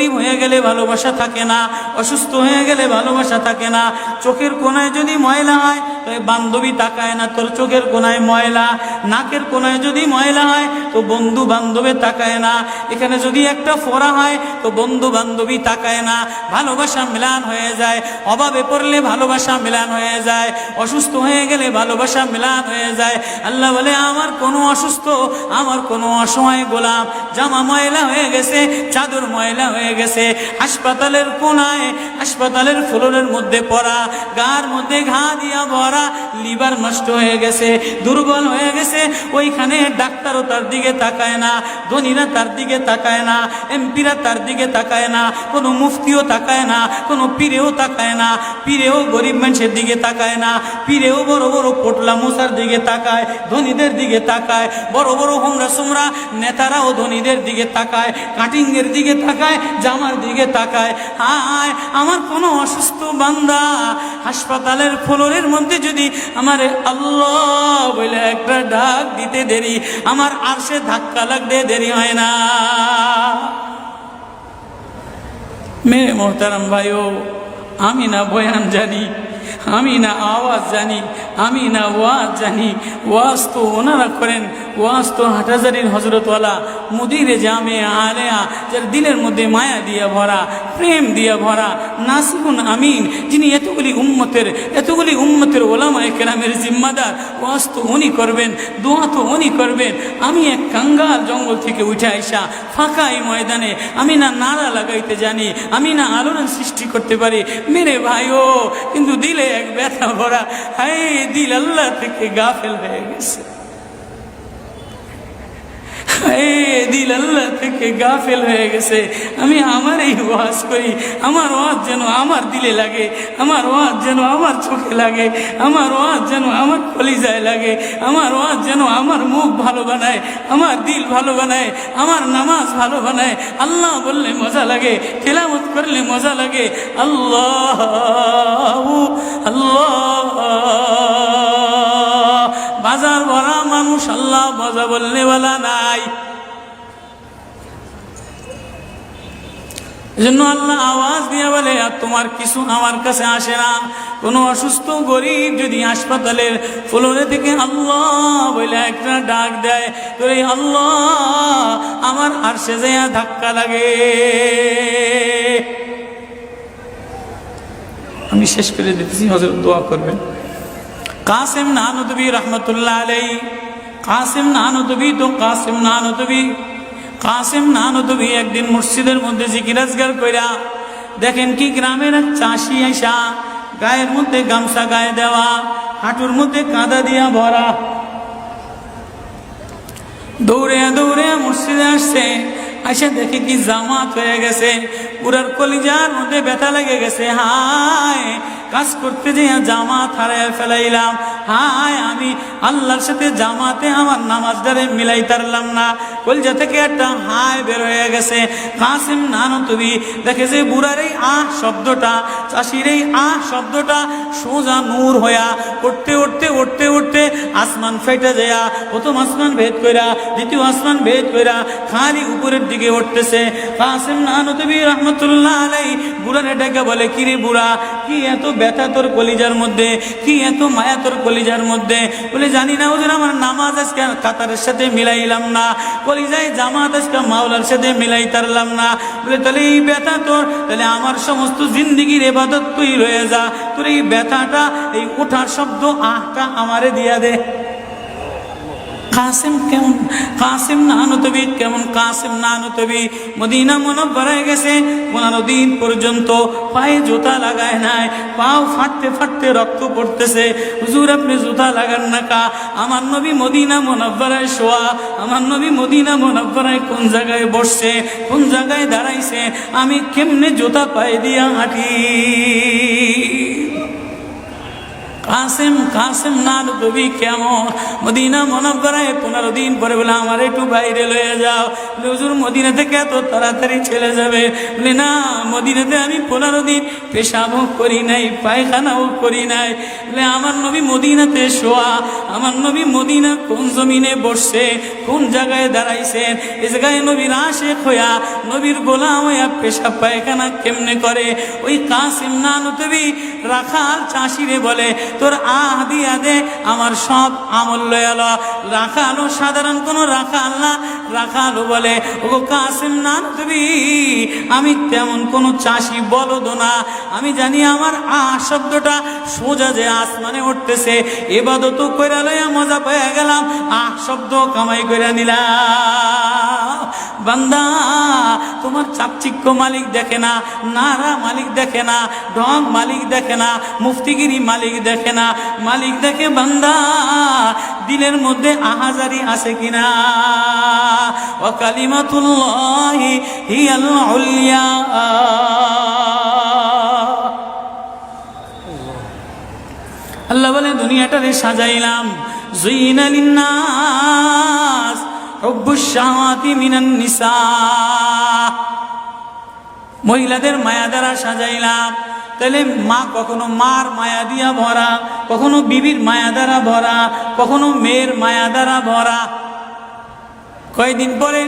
গরিব হয়ে গেলে ভালোবাসা থাকে না, অসুস্থ হয়ে গেলে ভালোবাসা থাকে না। চোখের কোনায় যদি ময়লা হয় তো বান্ধবী তাকায় না তোর চোখের কোনায় ময়লা, নাকের কোনায় যদি ময়লা হয় তো বন্ধু বান্ধবে তাকায় না, এখানে যদি একটা ফোড়া হয় তো বন্ধু বান্ধবী তাকায় না। ভালোবাসা মিলান হয়ে যায়, অভাবে পড়লে ভালোবাসা মিলান হয়ে যায়, অসুস্থ হয়ে গেলে ভালোবাসা মিলান হয়ে যায়। আল্লাহ বলে আমার কোনো অসুস্থ, আমার কোনো অসহায় গোলাম জামা ময়লা হয়ে গেছে, চাদর ময়লা হয়ে গেছে, হাসপাতালের কোনায় হাসপাতালের ফ্লোরের মধ্যে পড়া, গার মধ্যে ঘা দিয়া ভরা, লিভার নষ্ট হয়ে গেছে, দুর্বল হয়ে গেছে, ওইখানে ডাক্তারও তার দিকে তাকায় না, ধনীরা তার দিকে তাকায় না, এমপিরা তার দিকে তাকায় না, কোনো মুফতিও তাকায় না, কোনো পীরেও তাকায় না, পীরেও গরিব মানুষের দিকে তাকায় না, পীরেও বড় বড় পোটলা মশার দিকে তাকায়, ধনীদের দিকে তাকায়, বড় বড় হোমরা সোমরা নেতারাও ধনীদের দিকে তাকায়, কাটিংয়ের দিকে তাকায়, জামার দিকে তাকায়। হায় আমার কোনো অসুস্থ বান্দা হাসপাতালের ফ্লোরের মধ্যে যদি আমার আল্লাহ বলে একটা ডাক দিতে দেরি, আমার আরশে ধাক্কা লাগতে দেরি হয় না। মেরে মোহতারাম ভাইও, আমি না বয়ান জানি, আমি না আওয়াজ জানি, আমি না ওয়াজ জানি, ওয়াজ তো ওনারা করেন, ওয়াজ তো হাটহাজারীর হজরতওয়ালা মুদিরে জামে আলেয়া, যার দিলের মধ্যে মায়া দিয়া ভরা, প্রেম দিয়া ভরা, নাসিহুন আমিন, যিনি এতগুলি উম্মতের ওলামায়ে কেরামের জিম্মাদার, ওয়াজ তো উনি করবেন, দোয়া তো উনি করবেন। আমি এক কাঙ্গাল জঙ্গল থেকে উঠে আইসা ফাঁকা এই ময়দানে আমি না নারা লাগাইতে জানি, আমি না আলোড়ন সৃষ্টি করতে পারি মেরে ভাইও, কিন্তু দিলে এক ব্যথা ভরা। হায় দিল আল্লাহ থেকে গাফেল হয়ে গেছে, দিল আল্লাহ থেকে গাফেল হয়ে গেছে। আমি আমার এই ওয়াজ করি, আমার ওয়াজ যেন আমার দিলে লাগে, আমার ওয়াজ যেন আমার চোখে লাগে, আমার ওয়াজ যেন আমার কলিজায় লাগে, আমার ওয়াজ যেন আমার মুখ ভালো বানায়, আমার দিল ভালো বানায়, আমার নামাজ ভালো বানায়। আল্লাহ বললে মজা লাগে, তেলাওয়াত করলে মজা লাগে। আল্লাহ আল্লাহ, বাজার ভরা মানুষ, আল্লাহ মজা বললে বলা নাই। এজন্য আল্লাহ আওয়াজ দিয়ে বলে আর তোমার কিছু আমার কাছে আসে না। কোনো অসুস্থ গরিব যদি হাসপাতালের ফ্লোরে থেকে আল্লাহ বলে একটা ডাক দেয়, তোরে আল্লাহ আমার আরশে যাইয়া ধাক্কা লাগে। আমি শেষ করে দিতেছি, হযরত দোয়া করবেন। কাসেম নানদবী রহমতুল্লাহ আলাইহি, কাসেম নানদবী তো কাসেম নানদবী, কাসেম নানদবী একদিন মসজিদের মধ্যে জিকির আজকার কইরা দেখেন কি গ্রামের এক চাষি আইসা গায়ের মধ্যে গামছা গায়ে দেওয়া, হাঁটুর মধ্যে কাদা দিয়া ভরা, দৌড়ে দৌড়ে মসজিদে আসছে। আইসা দেখে কি জামাত হয়ে গেছে, পুরার কলিজার মধ্যে ব্যথা লেগে গেছে। হায় কাজ করতে যেয়ে জামাত হারায় ফেলাইলাম, হায় আমি আল্লাহর সাথে জামাতে আমার নামাজদারে মিলাই তারলাম না। কলিজা থেকে একটা হায় বের হয়ে গেছে। কাসেম নানদবী দেখে যে বুড়ার এই আহ শব্দটা, চাষির এই আহ শব্দটা সোজা নূর হইয়া উঠতে উঠতে উঠতে উঠতে আসমান ফেটে যায়া প্রথম আসমান ভেদ কইরা দ্বিতীয় আসমান ভেদ কইরা খালি উপরের দিকে উঠতেছে। কাসেম নানদবী রহমতুল্লাহ আলাইহি বুড়ারে ডেকে বলে, কিরে বুড়া, কি এত ব্যথা তোর কলিজার মধ্যে, কি এত মায়া তোর কলিজার মধ্যে? বলে জানি না হুজুর, আমার নামাজ আজকে কাতারের সাথে মিলাইলাম না, কলিজায় জামাত আজকে মাওলার সাথে মিলাই তারলাম না। বলে তাহলে এই ব্যথা তোর, তাহলে আমার সমস্ত জিন্দিগির ইবাদত তুই রয়ে যা, তোর এই ব্যথাটা, এই ওঠার শব্দ আহটা আমারে দিয়া দে। কাসেম কেমন, কাসেম নানদবী কেমন, কাসেম নানদবী মদিনা মুনাওয়ারায় গেছে, 15 দিন পর্যন্ত পায়ে জুতা লাগায় নাই, পাও ফাটতে ফাটতে রক্ত পড়তেছে। হুজুর আপনি জুতা লাগান না কা? আমার নবী মদিনা মুনাওয়ারায় শোয়া, আমার নবী মদিনা মুনাওয়ারায় কোন জায়গায় বসছে, কোন জায়গায় দাঁড়াইছে, আমি কেমনে জুতা পায়ে দিয়া হাঁটি? কাসেম নানদবী কেমন মদিনা মুনাওয়ারায় 15 দিন পরে বলে আমার একটু বাইরে লয়ে যাও। হুজুর মদিনা থেকে এত তাড়াতাড়ি চলে যাবে? বলে না, মদিনাতে আমি 15 দিন পেশাবও করি নাই, পায়খানাও করি নাই। বলে আমার নবী মদিনাতে শোয়া, আমার নবী মদিনা কোন জমিনে বসছে, কোন জায়গায় দাঁড়াইছেন, এই জায়গায় নবীর আশেক হইয়া, নবীর গোলাম হইয়া পেশাব পায়খানা কেমনে করে? ওই কাসিম নানুতবি রাখাল চাষিরে বলে, তোর আহ দিয়া দে, আমার সব আমল লয়াল। রাখালও সাধারণ কোন রাখাল না, রাখালও বলে, ও কাসিম নানুতবি আমি তেমন কোন চাষি বলদ না, আমি জানি আমার আহ শব্দটা সোজা যে আসমানে উঠতেছে, এবাদত কইরা লইয়া মজা পেয়ে গেলাম, আহ শব্দ কামাই কইরা নিলাম। বান্দা, তোমার চাকচিক্য মালিক দেখে না, নারা মালিক দেখে না, ঢং মালিক দেখে না, মুফতিগিরি মালিক দেখে না, মালিক দেখে বান্দা দিলের মধ্যে আহাজারি আছে কিনা। ওয়া কালিমাতুল্লাহি হিয়াল উলিয়া। আল্লাহ বলে দুনিয়াটারে সাজাইলাম, যুইনা লিন্নাস হুব্বুশ শাহাওয়াতি মিনান নিসা, মহিলাদের মায়া দ্বারা সাজাইলাম। তাহলে মা কখনো মার মায়া দিয়া ভরা, কখনো বিবির মায়া দ্বারা ভরা, কখনো মেয়ের মায়া দ্বারা ভরা। কয়েকদিন পরে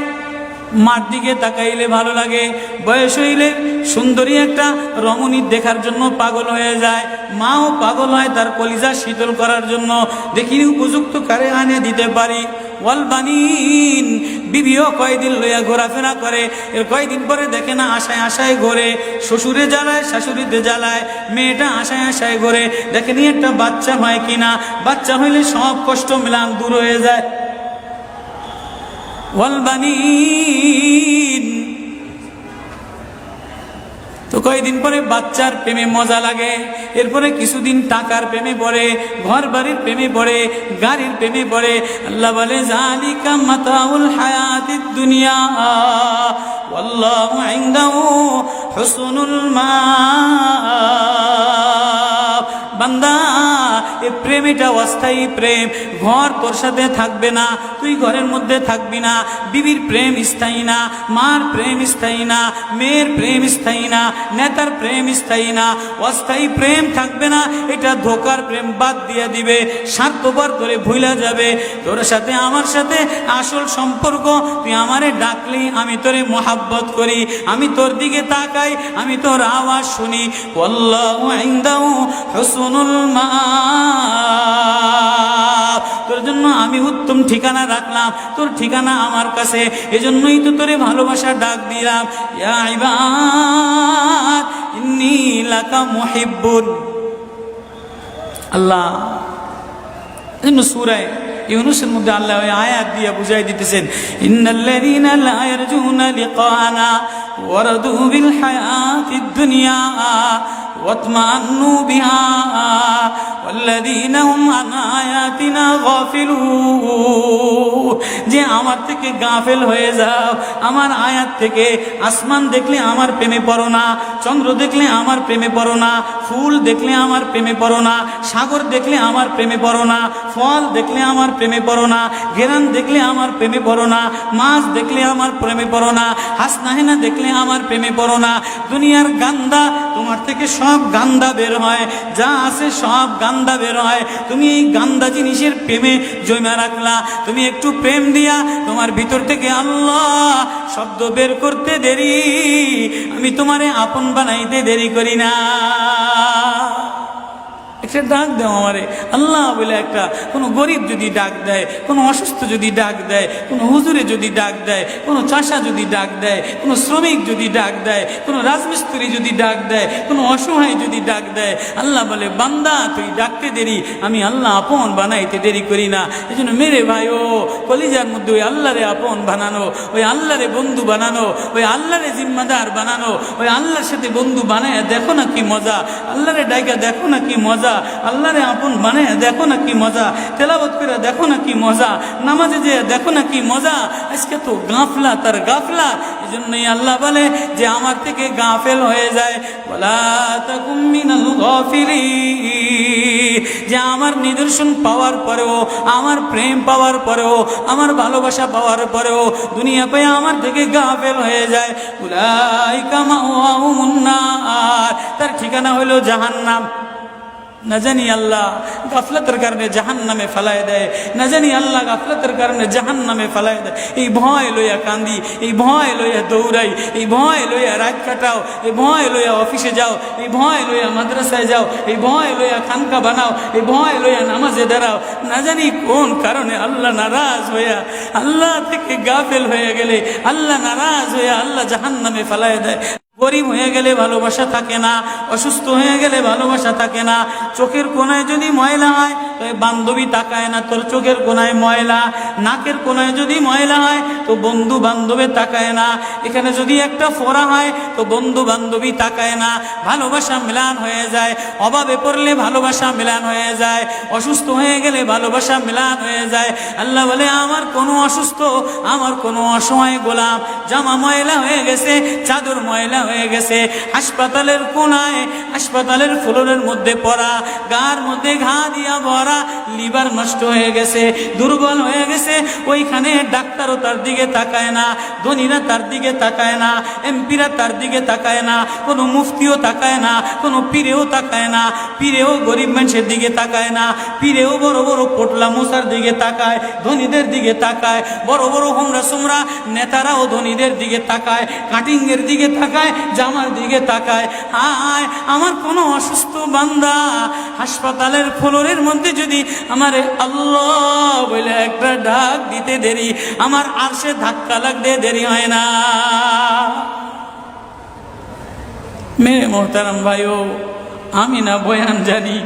মার দিকে তাকাইলে ভালো লাগে, বয়স হইলে সুন্দরী একটা রমণী দেখার জন্য পাগল হয়ে যায়, মাও পাগল হয় তার কলিজা শীতল করার জন্য, দেখিনি উপযুক্ত কারে আনে দিতে পারি। ওয়াল বানিন, বিবিও কয়দিন লইয়া ঘোরাফেরা করে, এর কয়দিন পরে দেখে না আশায় আশায় ঘোরে, শ্বশুরে জ্বালায় শাশুড়িতে জ্বালায়, মেয়েটা আশায় আশায় ঘোরে, দেখেনি একটা বাচ্চা হয় কিনা, বাচ্চা হইলে সব কষ্ট মিলান দূর হয়ে যায়। ওয়াল বানিন, তো কয়েকদিন পরে বাচ্চার প্রেমে মজা লাগে, এরপরে কিছুদিন টাকার প্রেমে পড়ে, ঘর বাড়ির প্রেমে পড়ে, গাড়ির প্রেমে পড়ে। আল্লাহ বলে যালিকা মাতাউল হায়াতিদ দুনিয়া ওয়াল্লাহু ইনদাহু হুসনুল মাআব। বান্দা, এই প্রেম এটা অস্থায়ী প্রেম, ঘর তোর সাথে থাকবে না, তুই ঘরের মধ্যে থাকবি না, বিবির প্রেম স্থায়ী না, মার প্রেম স্থায়ী না, মেয়ের প্রেম স্থায়ী না, নেতার প্রেম স্থায়ী না, অস্থায়ী প্রেম থাকবে না। এটা ধোকার প্রেম বাদ দিয়ে দিবে, স্বার্থপর তোরে ভুলা যাবে। তোর সাথে আমার সাথে আসল সম্পর্ক, তুই আমারে ডাকলি আমি তোরে মোহাব্বত করি, আমি তোর দিকে তাকাই, আমি তোর আওয়াজ শুনি। আল্লাহু ইনদাহু হুসনুল মাআব, তোর জন্য আমি উত্তম ঠিকানা রাখলাম, তোর ঠিকানা আমার কাছে, এজন্যই তো তোরে ভালোবাসা ডাক দিলাম। ইয়া ইবাদ ইন্নী লাকা মুহিব্বুন। আল্লাহ সূরা ইউনূসের মধ্যে আল্লাহ ওই আয়াত দিয়ে বুঝাই দিতেছেন, ইন্নাল্লাযীনা লা ইয়ারজুনা লিকানা ওয়ারাদু বিল হায়াতিদ দুনিয়া ওয়াতমান্নু বিহা ওয়াল্লাযীনা হুম আন আয়াতিনা গাফিলুন। যে আমার থেকে গাফেল হয়ে যাও, আমার আয়াত থেকে। আসমান দেখলে আমার প্রেমে পড়ো না, চন্দ্র দেখলে আমার প্রেমে পড়ো না, ফুল দেখলে আমার প্রেমে পড়ো না, সাগর দেখলে আমার প্রেমে পড়ো না, ফল দেখলে আমার প্রেমে পড়ো না, ঘেরান দেখলে আমার প্রেমে পড়ো না, মাছ দেখলে আমার প্রেমে পড়ো না, হাসনাহেনা দেখলে আমার প্রেমে পড়ো না। দুনিয়ার গান্দা, তোমার থেকে সব গান্দা বের হয়, যা আছে সব গান্দা বের হয়। তুমি এই গান্দা জিনিসের প্রেমে জমা রাখলা, তুমি একটু প্রেম দিয়া তোমার ভিতর থেকে আল্লাহ শব্দ বের করতে দেরি, আমি তোমারে আপন বানাইতে দেরি করি না। একটা ডাক দেও আমারে আল্লাহ বলে, একটা কোনো গরিব যদি ডাক দেয়, কোনো অসুস্থ যদি ডাক দেয়, কোনো হুজুরে যদি ডাক দেয়, কোনো চাষা যদি ডাক দেয়, কোনো শ্রমিক যদি ডাক দেয়, কোনো রাজমিস্ত্রি যদি ডাক দেয়, কোনো অসহায় যদি ডাক দেয়, আল্লাহ বলে বান্দা তুই ডাকতে দেরি, আমি আল্লাহ আপন বানাইতে দেরি করি না। এই জন্য মেরে ভাই ও কলিজার মধ্যে ওই আল্লাহরে আপন বানানো, ওই আল্লাহরে বন্ধু বানানো, ওই আল্লাহরে জিম্মাদার বানানো, ওই আল্লাহর সাথে বন্ধু বানায় দেখো না কি মজা, আল্লাহরে ডাইকা দেখো না কি মজা। আল্লাহরে আপন মানে দেখো না কি মজা, তেলাওয়াত করে দেখো না কি মজা, নামাজে যে দেখো না কি মজা। আজকে তো গাফলা তার গাফলা। এই জন্যই আল্লাহ বলে যে আমার থেকে গাফেল হয়ে যায়, ওয়ালা তাকুম মিনাল গাফিলিন, যে আমার নিদর্শন পাওয়ার পরেও, আমার প্রেম পাওয়ার পরেও, আমার ভালোবাসা পাওয়ার পরেও দুনিয়া পেয়ে আমার থেকে গাফেল হয়ে যায়। উলাইকা মাওয়াহুমুন নার, তার ঠিকানা হলো জাহান্নাম। না জানি আল্লাহ গাফলতের কারণে জাহান্নামে ফেলায় দেয়, না জানি আল্লাহ গাফলতের কারণে জাহান্নামে ফেলায় দেয়। এই ভয় লইয়া কান্দি, এই ভয় লইয়া দৌড়াই, এই ভয় লইয়া রাত কাটাও, এই ভয় লইয়া অফিসে যাও, এই ভয় লইয়া মাদ্রাসায় যাও, এই ভয় লইয়া খানকা বানাও, এই ভয় লইয়া নামাজে দাঁড়াও। না জানি কোন কারণে আল্লাহ নারাজ হইয়া, আল্লাহ থেকে গাফেল হয়ে গেলে আল্লাহ নারাজ হইয়া আল্লাহ জাহান্নামে ফেলায় দেয়। গরিব হয়ে গেলে ভালোবাসা থাকে না, অসুস্থ হয়ে গেলে ভালোবাসা থাকে না। চোখের কোনায় যদি ময়লা হয় তো বান্ধবী তাকায় না তোর চোখের কোনায় ময়লা, নাকের কোনায় যদি ময়লা হয় তো বন্ধু বান্ধবে তাকায় না, এখানে যদি একটা ফোড়া হয় তো বন্ধু বান্ধবী তাকায় না। ভালোবাসা মিলান হয়ে যায়, অভাবে পড়লে ভালোবাসা মিলান হয়ে যায়, অসুস্থ হয়ে গেলে ভালোবাসা মিলান হয়ে যায়। আল্লাহ বলে আমার কোনো অসুস্থ, আমার কোনো অসহায় গোলাম জামা ময়লা হয়ে গেছে, চাদর ময়লা হয়ে গেছে, হাসপাতালের কোনায়, হাসপাতালের ফ্লোরের মধ্যে পড়া, গার মধ্যে ঘা দিয়া ভরা, লিভার নষ্ট হয়ে গেছে, দুর্বল হয়ে গেছে, ওইখানে ডাক্তারও তার দিকে তাকায় না, ধনীরা তার দিকে তাকায় না, এমপিরা তার দিকে তাকায় না, কোনো মুফতিও তাকায় না, কোনো পীরেও তাকায় না, পীরেও গরিব মানুষের দিকে তাকায় না, পীরেও বড় বড় পোটলা মশার দিকে তাকায়, ধনীদের দিকে তাকায়, বড় বড় হোমরা সোমরা নেতারাও ধনীদের দিকে তাকায়, কাটিংয়ের দিকে তাকায়, জামার দিকে তাকায়। হায় আমার কোনো অসুস্থ বান্দা হাসপাতালের ফ্লোরের মধ্যে যদি আমার আল্লাহ বলে একটা ডাক দিতে দেরি, আমার আরশে ধাক্কা লাগতে দেরি হয় না। মেরে মোহতারাম ভাইও, আমি না বয়ান জানি,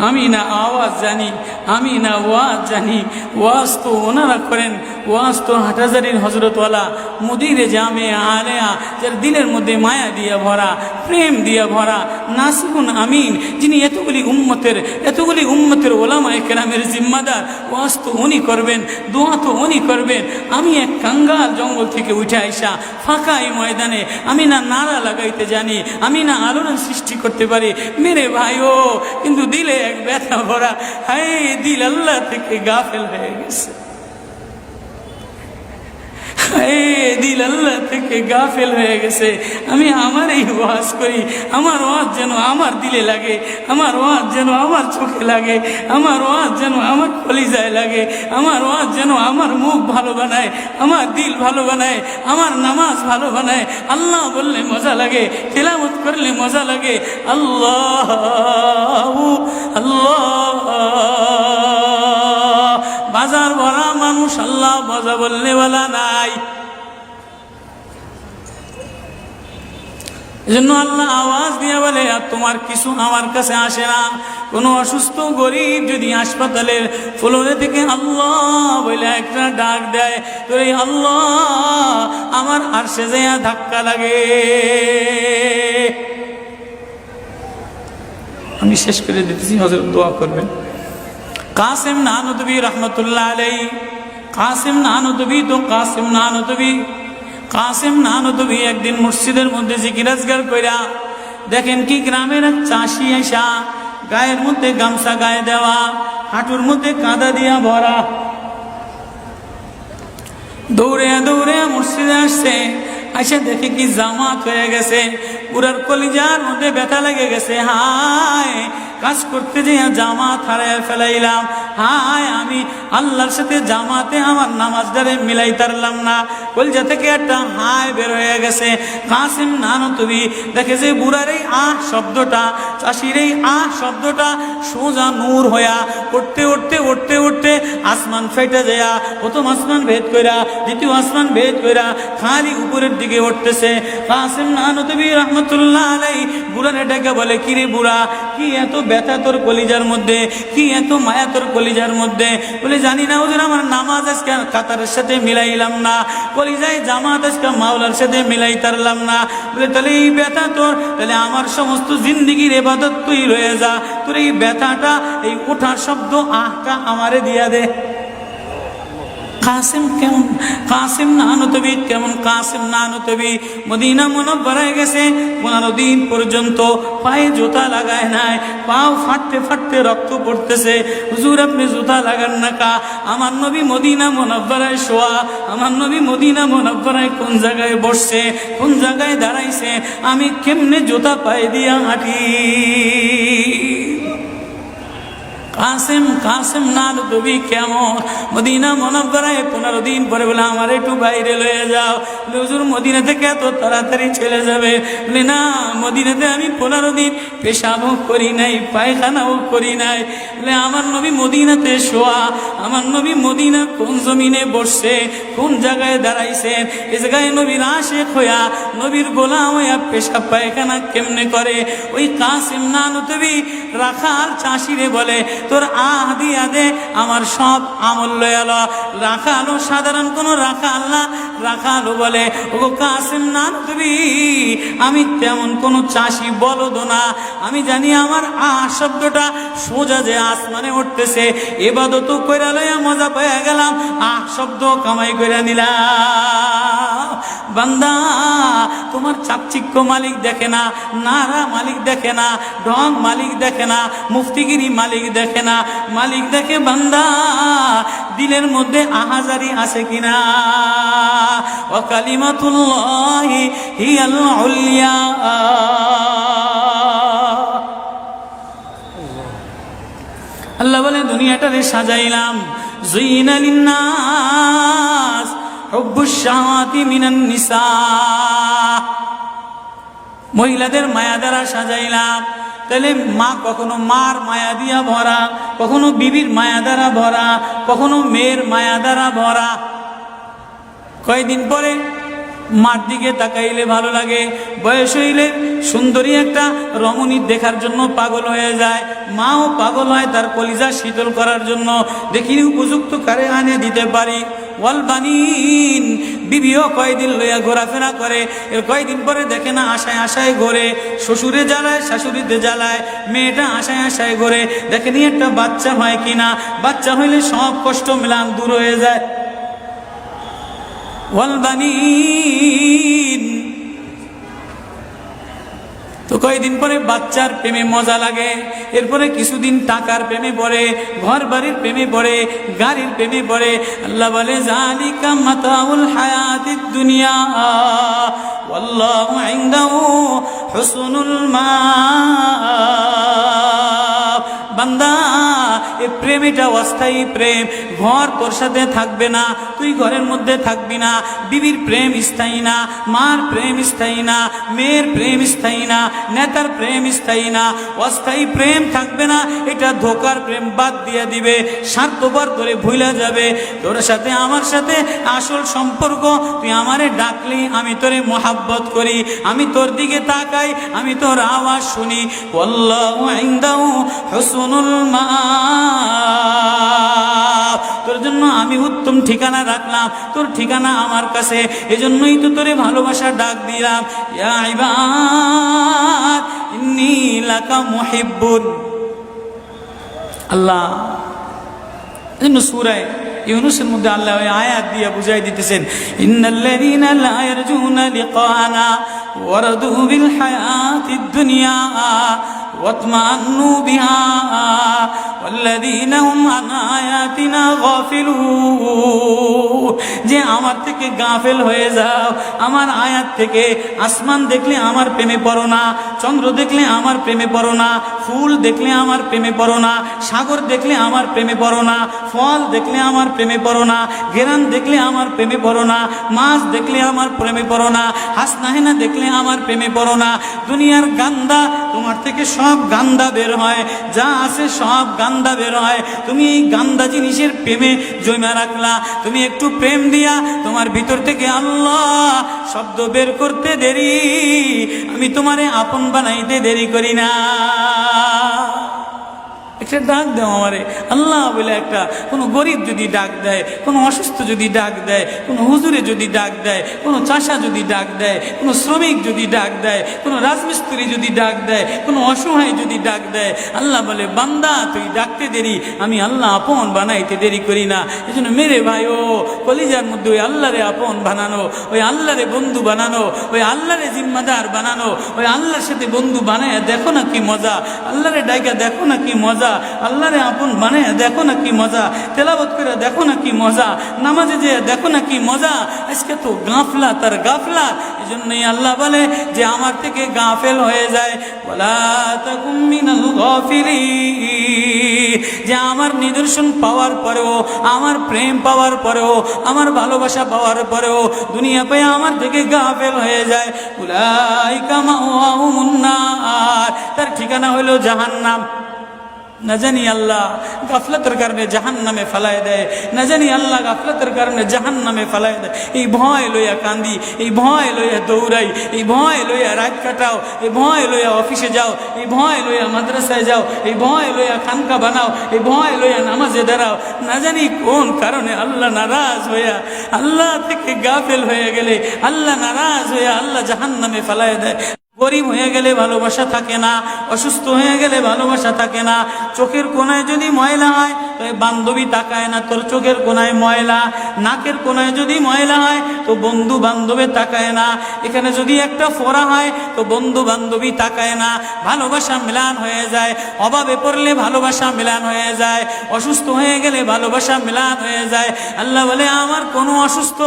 আমি না আওয়াজ জানি, আমি না ওয়াজ জানি, ওয়াজ তো ওনারা করেন, ওয়াজ তো হাটহাজারির হজরতওয়ালা মুদিরে জামে আলেয়া, যার দিলের মধ্যে মায়া দিয়া ভরা, প্রেম দিয়া ভরা, নাসিহুন আমিন, যিনি এতগুলি উম্মতের ওলামায়ে কেরামের জিম্মাদার। ওয়াজ তো উনি করবেন, দোয়া তো উনি করবেন। আমি এক কাঙ্গাল জঙ্গল থেকে উঠে আইসা ফাঁকা এই ময়দানে আমি না নারা লাগাইতে জানি, আমি না আলোড়ন সৃষ্টি করতে পারি মেরে ভাইও, কিন্তু দিলে এক ব্যথা ভরা। হায় দিল আল্লাহ থেকে গাফেল হয়ে গেছে, দিল আল্লাহ থেকে গাফেল হয়ে গেছে। আমি আমার এই ওয়াজ করি, আমার ওয়াজ যেন আমার দিলে লাগে, আমার ওয়াজ যেন আমার চোখে লাগে, আমার ওয়াজ যেন আমার কলিজায় লাগে, আমার ওয়াজ যেন আমার মুখ ভালো বানায়, আমার দিল ভালো বানায়, আমার নামাজ ভালো বানায়। আল্লাহ বললে মজা লাগে, তেলাওয়াত করলে মজা লাগে। আল্লাহ আল্লাহ, বাজার ভরা মানুষ, আল্লাহ মজা বললে বলা নাই। এজন্য আল্লাহ আওয়াজ দিয়ে বলে আর তোমার কিছু আমার কাছে আসে না। কোনো অসুস্থ গরিব যদি হাসপাতালের ফ্লোরে থেকে আল্লাহ বলে একটা ডাক দেয়, তো এই আল্লাহ আমার আরশে যাইয়া ধাক্কা লাগে। আমি শেষ করে দিতেছি, হযরত দোয়া করবেন। কাসিম নানুতুবি রহমতুল্লাহ আলাইহি, কাসিম নানুতুবি তো কাসিম নানুতুবি, কাসিম নানুতুবি একদিন মসজিদের মধ্যে জিকির আজকার কইরা দেখেন কি গ্রামের এক চাষি আইসা গায়ের মধ্যে গামছা গায়ে দেওয়া, হাঁটুর মধ্যে কাদা দিয়া ভরা, দৌড়ে দৌড়ে মসজিদে আসছে। আইসা দেখে কি জামাত হয়ে গেছে, পুরার কলিজার মধ্যে ব্যথা লেগে গেছে। হায় কাজ করতে যে জামাত হারায় ফেলাইলাম, হায় আমি আল্লাহর সাথে জামাতে আমার নামাজদারে মিলাই তারলাম না। কলিজা থেকে একটা হায় বের হয়ে গেছে। কাসিম নানুতুবি দেখে যে বুড়ার এই আহ শব্দটা, চাষির এই আহ শব্দটা সোজা নূর হইয়া উঠতে উঠতে উঠতে উঠতে আসমান ফেটে যায়। প্রথম আসমান ভেদ কইরা, দ্বিতীয় আসমান ভেদ কইরা খালি উপরের দিকে জেগে উঠতেছে। কাসেম নানতুবি রহমতুল্লাহ আলাইহি বুড়ারে ডেকে বলে, কিরে বুড়া, কি এত ব্যথা তোর কলিজার মধ্যে, কি এত মায়া তোর কলিজার মধ্যে? বলে, জানি না হুজুর, আমার নামাজ আজকে কাতারের সাথে মিলাইলাম না, কলিজায় জামাত আজকে মাওলার সাথে মিলাই তারলাম না। বলে, তাহলে এই ব্যথা তোর, তাহলে আমার সমস্ত জিন্দিগির ইবাদত তুই রয়ে যা, তোর এই ব্যথাটা, এই ওঠার শব্দ আহটা আমারে দিয়া দে। কাসেম কেমন, কাসেম নানতুবি কেমন, কাসেম নানতুবি মদিনা মুনাওয়ারায় গেছে, 15 দিন পর্যন্ত পায়ে জুতা লাগায় নাই, পাও ফাটতে ফাটতে রক্ত পড়তেছে। হুজুর আপনি জুতা লাগান না কা? আমার নবী মদিনা মুনাওয়ারায় শোয়া, আমার নবী মদিনা মুনাওয়ারায় কোন জায়গায় বসছে, কোন জায়গায় দাঁড়াইছে, আমি কেমনে জুতা পায়ে দিয়া হাঁটি? কাসেম নানতুবি কেমন মদিনা মুনাওয়ারায় 15 দিন পরে বলে, আমার একটু বাইরে লয়ে যাও। হুজুর মদিনা থেকে এত তাড়াতাড়ি চলে যাবে? বলে, না, মদিনাতে আমি 15 দিন পেশাবও করি নাই, পায়খানাও করি নাই। বলে, আমার নবী মদিনাতে শোয়া, আমার নবী মদিনা কোন জমিনে বসছে, কোন জায়গায় দাঁড়াইছেন, এ জায়গায় নবীর আশেক হইয়া, নবীর গোলাম হইয়া পেশাব পায়খানা কেমনে করে? ওই কাসেম নানতুবি রাখাল চাষিরে বলে, তোর আহ দিয়া দে, আমার সব আমল লয়াল। রাখালো সাধারণ কোন রাখাল না, রাখালো বলে, ও কাসেম নানতুবি, আমি তেমন কোন চাষি বলদ না, আমি জানি আমার আহ শব্দটা সোজা যে আসমানে উঠতেছে, ইবাদত কইরা লইয়া মজা পাইয়া গেলাম, আহ শব্দ কামাই কইরা নিলাম। বান্দা, তোমার চাকচিক্য মালিক দেখে না, নারা মালিক দেখে না, ঢং মালিক দেখে না, মুফতিগিরি মালিক দেখে না, মালিক দেখে বান্দা দিলের মধ্যে আহাজারি আছে কিনা। ওয়া কালিমাতুল্লাহি হিয়াল উলিয়া। আল্লাহ বলে, দুনিয়াটারে সাজাইলাম, যুইনা লিন্নাস হুব্বুশ শাহাওয়াতি মিনান নিসা, মহিলাদের মায়া দ্বারা সাজাইলাম। তাহলে মা কখনো মার মায়া দিয়া ভরা, কখনো বিবির মায়া দ্বারা ভরা, কখনো মেয়ের মায়া দ্বারা ভরা। কয়েকদিন পরে মার দিকে তাকাইলে ভালো লাগে, বয়স হইলে সুন্দরী একটা রমণী দেখার জন্য পাগল হয়ে যায়, মাও পাগল হয় তার কলিজা শীতল করার জন্য, দেখি উপযুক্ত কারে আনে দিতে পারি। ওয়াল বানিন, বিবিও কয়দিন লইয়া ঘোরাফেরা করে, এর কয়দিন পরে দেখে না আশায় আশায় ঘোরে, শ্বশুরে জ্বালায় শাশুড়িতে জ্বালায়, মেয়েটা আশায় আশায় ঘোরে, দেখেনি একটা বাচ্চা হয় কিনা, বাচ্চা হইলে সব কষ্ট মিলান দূর হয়ে যায়। ওয়াল বানিন, তো কয়েকদিন পরে বাচ্চার প্রেমে মজা লাগে, এরপরে কিছুদিন টাকার প্রেমে পড়ে, ঘর বাড়ির প্রেমে পড়ে, গাড়ির প্রেমে পড়ে। আল্লাহ বলে, যালিকা মাতাউল হায়াতিদ দুনিয়া ওয়াল্লাহু ইনদাহু হুসনুল মাআব। বান্দা, এই প্রেম এটা অস্থায়ী প্রেম, ঘর তোর সাথে থাকবে না, তুই ঘরের মধ্যে থাকবি না, বিবির প্রেম স্থায়ী না, মার প্রেম স্থায়ী না, মেয়ের প্রেম স্থায়ী না, নেতার প্রেম স্থায়ী না, অস্থায়ী প্রেম থাকবে না, এটা ধোকার প্রেম বাদ দিয়ে দিবে, স্বার্থপর তোরে ভুলে যাবে। তোর সাথে আমার সাথে আসল সম্পর্ক, তুই আমারে ডাকলি আমি তোরে মোহাব্বত করি, আমি তোর দিকে তাকাই, আমি তোর আওয়াজ শুনি, আল্লাহু ইনদাহু হুসনুল মাআব। তোর জন্য আমি উত্তম ঠিকানা রাখলাম, তোর ঠিকানা আমার কাছে, এজন্যই তো তোরে ভালোবাসা ডাক দিলাম। ইয়া ইবাদ ইন্নী লাকা মুহিব্বুন। আল্লাহ সূরা ইউনূসের মধ্যে আল্লাহ ওই আয়াত দিয়ে বুঝাই দিতেছেন, ইন্নাল্লাযীনা লা ইয়ারজুনা লিকানা ওয়ারাদু বিল হায়াতিদ দুনিয়া ওয়াতমান্নু বিহা ওয়াল্লাযীনা হুম আন আয়াতিনা গাফিলুন। যে আমার থেকে গাফেল হয়ে যাও, আমার আয়াত থেকে। আসমান দেখলে আমার প্রেমে পড়ো না, চন্দ্র দেখলে আমার প্রেমে পড়ো না, ফুল দেখলে আমার প্রেমে পড়ো না, সাগর দেখলে আমার প্রেমে পড়ো না, ফল দেখলে আমার প্রেমে পড়ো না, ঘেরান দেখলে আমার প্রেমে পড়ো না, মাছ দেখলে আমার প্রেমে পড়ো না, হাসনাহেনা দেখলে আমার প্রেমে পড়ো না। দুনিয়ার গান্দা, তোমার থেকে সব গান্দা বের হয়, যা আছে সব গান্দা বের হয়। তুমি এই গান্দা জিনিসের প্রেমে জমা রাখলা। তুমি একটু প্রেম দিয়া তোমার ভিতর থেকে আল্লাহ শব্দ বের করতে দেরি, আমি তোমারে আপন বানাইতে দেরি করি না। একটা ডাক দাও আমারে আল্লাহ বলে। একটা কোনো গরিব যদি ডাক দেয়, কোনো অসুস্থ যদি ডাক দেয়, কোনো হুজুরে যদি ডাক দেয়, কোনো চাষা যদি ডাক দেয়, কোনো শ্রমিক যদি ডাক দেয়, কোনো রাজমিস্ত্রি যদি ডাক দেয়, কোনো অসহায় যদি ডাক দেয়, আল্লাহ বলে বান্দা তুই ডাকতে দেরি, আমি আল্লাহ আপন বানাইতে দেরি করি না। এই জন্য মেরে ভাই ও কলিজার মধ্যে ওই আল্লাহরে আপন বানানো, ওই আল্লাহরে বন্ধু বানানো, ওই আল্লাহরে জিম্মাদার বানানো, ওই আল্লাহর সাথে বন্ধু বানায় দেখো না কি মজা। আল্লাহরে ডাইকা দেখো না কি মজা। আল্লাহরে আপন বানায় দেখো না কি মজা। তেলাওয়াত করে দেখো না কি মজা। নামাজে যে দেখো না কি মজা। আজকে তো গাফলা তার গাফলা। এই জন্যই আল্লাহ বলে যে আমার থেকে গাফেল হয়ে যায়, ওয়ালা তাকুম মিনাল গাফিলিন। যে আমার নিদর্শন পাওয়ার পরেও, আমার প্রেম পাওয়ার পরেও, আমার ভালোবাসা পাওয়ার পরেও দুনিয়া পেয়ে আমার থেকে গাফেল হয়ে যায়। উলাইকা মাওয়াহুমুন নার, তার ঠিকানা হইল জাহান্নাম। না জানি আল্লাহ গাফলতের কারণে জাহান্নামে ফেলায় দেয়, না জানি আল্লাহ গাফলতের কারণে জাহান্নামে ফেলায় দেয়। এই ভয় লইয়া কান্দি, এই ভয় লইয়া দৌড়াই, এই ভয় লইয়া রাত কাটাও, এই ভয় লইয়া অফিসে যাও, এই ভয় লইয়া মাদ্রাসায় যাও, এই ভয় লইয়া খানকা বানাও, এই ভয় লইয়া নামাজে দাঁড়াও। না জানি কোন কারণে আল্লাহ নারাজ হইয়া, আল্লাহ থেকে গাফেল হয়ে গেলে আল্লাহ নারাজ হইয়া আল্লাহ জাহান্নামে ফেলায় দেয়। গরিব হয়ে গেলে ভালোবাসা থাকে না, অসুস্থ হয়ে গেলে ভালোবাসা থাকে না। চোখের কোনায় যদি ময়লা হয় তো বান্ধবী তাকায় না তোর চোখের কোনায় ময়লা। নাকের কোনায় যদি ময়লা হয় তো বন্ধু বান্ধবে তাকায় না। এখানে যদি একটা ফোড়া হয় তো বন্ধু বান্ধবী তাকায় না। ভালোবাসা মিলান হয়ে যায়, অভাবে পড়লে ভালোবাসা মিলান হয়ে যায়, অসুস্থ হয়ে গেলে ভালোবাসা মিলান হয়ে যায়। আল্লাহ বলে আমার কোনো অসুস্থ,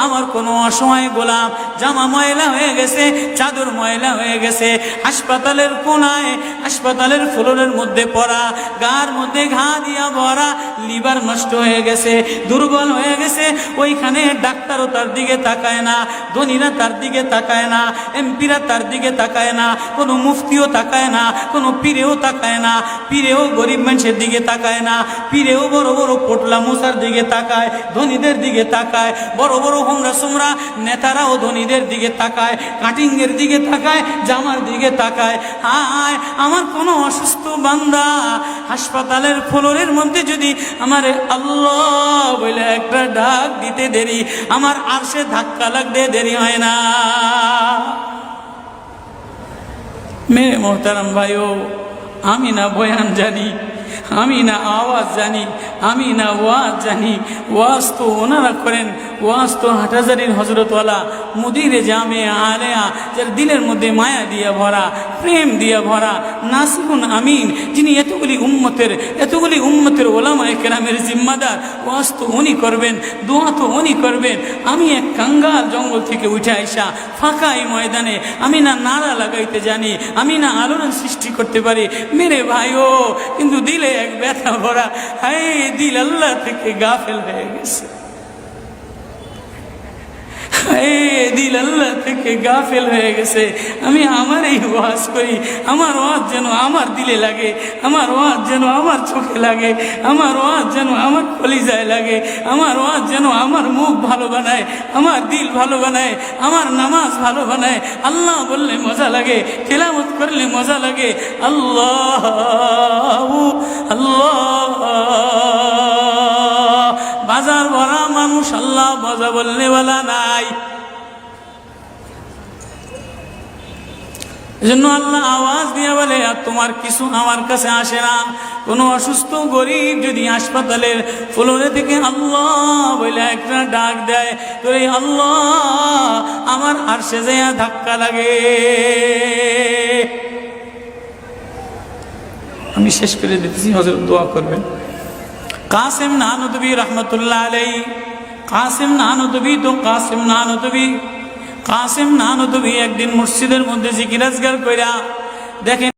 আমার কোনো অসহায় গোলাম জামা ময়লা হয়ে গেছে, চাদর ময়লা হয়ে গেছে, হাসপাতালের কোনায়, হাসপাতালের ফ্লোরের মধ্যে পড়া, গার মধ্যে ঘা দিয়া ভরা, লিভার নষ্ট হয়ে গেছে, দুর্বল হয়ে গেছে, ওইখানে ডাক্তারও তার দিকে তাকায় না, ধনীরা তার দিকে তাকায় না, এমপিরা তার দিকে তাকায় না, কোনো মুফতিও তাকায় না, কোনো পীরেও তাকায় না, পীরেও গরিব মানুষের দিকে তাকায় না, পীরেও বড় বড় পোটলা মুসার দিকে তাকায়, ধনীদের দিকে তাকায়, বড় বড় হোমরা সোমরা নেতারাও ধনীদের দিকে তাকায়, কাটিংয়ের দিকে তাকায়, জামার দিকে তাকায়। হায় আমার কোনো অসুস্থ বান্দা হাসপাতালের ফ্লোরের মধ্যে যদি আমার আল্লাহ বলে একটা ডাক দিতে দেরি, আমার আরশে ধাক্কা লাগতে দেরি হয় না। মেরে মোহতারাম ভাইও, আমি না বয়ান জানি, আমি না আওয়াজ জানি, আমি না ওয়াজ জানি, ওয়াজ তো ওনারা করেন, ওয়াজ তো হাটহাজারির হজরতওয়ালা মুদিরে জামে আলেয়া, যার দিলের মধ্যে মায়া দিয়া ভরা, প্রেম দিয়া ভরা, নাসিহুন আমিন, যিনি এতগুলি উম্মতের ওলামায়ে কেরামের জিম্মাদার। ওয়াজ তো উনি করবেন, দোয়া তো উনি করবেন। আমি এক কাঙ্গাল জঙ্গল থেকে উঠে আইসা ফাঁকা এই ময়দানে আমি না নারা লাগাইতে জানি, আমি না আলোড়ন সৃষ্টি করতে পারি। মেরে ভাইও, কিন্তু দিলে এক ব্যথা ভরা, হায় দিল আল্লাহ থেকে গাফেল হয়ে গেছে, দিল আল্লাহ থেকে গাফেল হয়ে গেছে। আমি আমার এই ওয়াজ করি, আমার ওয়াজ যেন আমার দিলে লাগে, আমার ওয়াজ যেন আমার চোখে লাগে, আমার ওয়াজ যেন আমার কলিজায় লাগে, আমার ওয়াজ যেন আমার মুখ ভালো বানায়, আমার দিল ভালো বানায়, আমার নামাজ ভালো বানায়। আল্লাহ বললে মজা লাগে, তেলাওয়াত করলে মজা লাগে। আল্লাহ আল্লাহ, বাজার ভরা মানুষ, আল্লাহ মজা বললে বলা নাই। এজন্য আল্লাহ আওয়াজ দিয়ে বলে আর তোমার কিছু আমার কাছে আসে না। কোনো অসুস্থ গরিব যদি হাসপাতালের ফ্লোরে থেকে আল্লাহ বলে একটা ডাক দেয়, তো এই আল্লাহ আমার আরশে যাইয়া ধাক্কা লাগে। আমি শেষ করে দিতেছি, হযরত দোয়া করবেন। কাসেম নানুতুবি রহমতুল্লাহ আলাইহি, কাসেম নানুতুবি তো কাসেম নানুতুবি একদিন মসজিদের মধ্যে জিকির আজগার কইরা দেখেন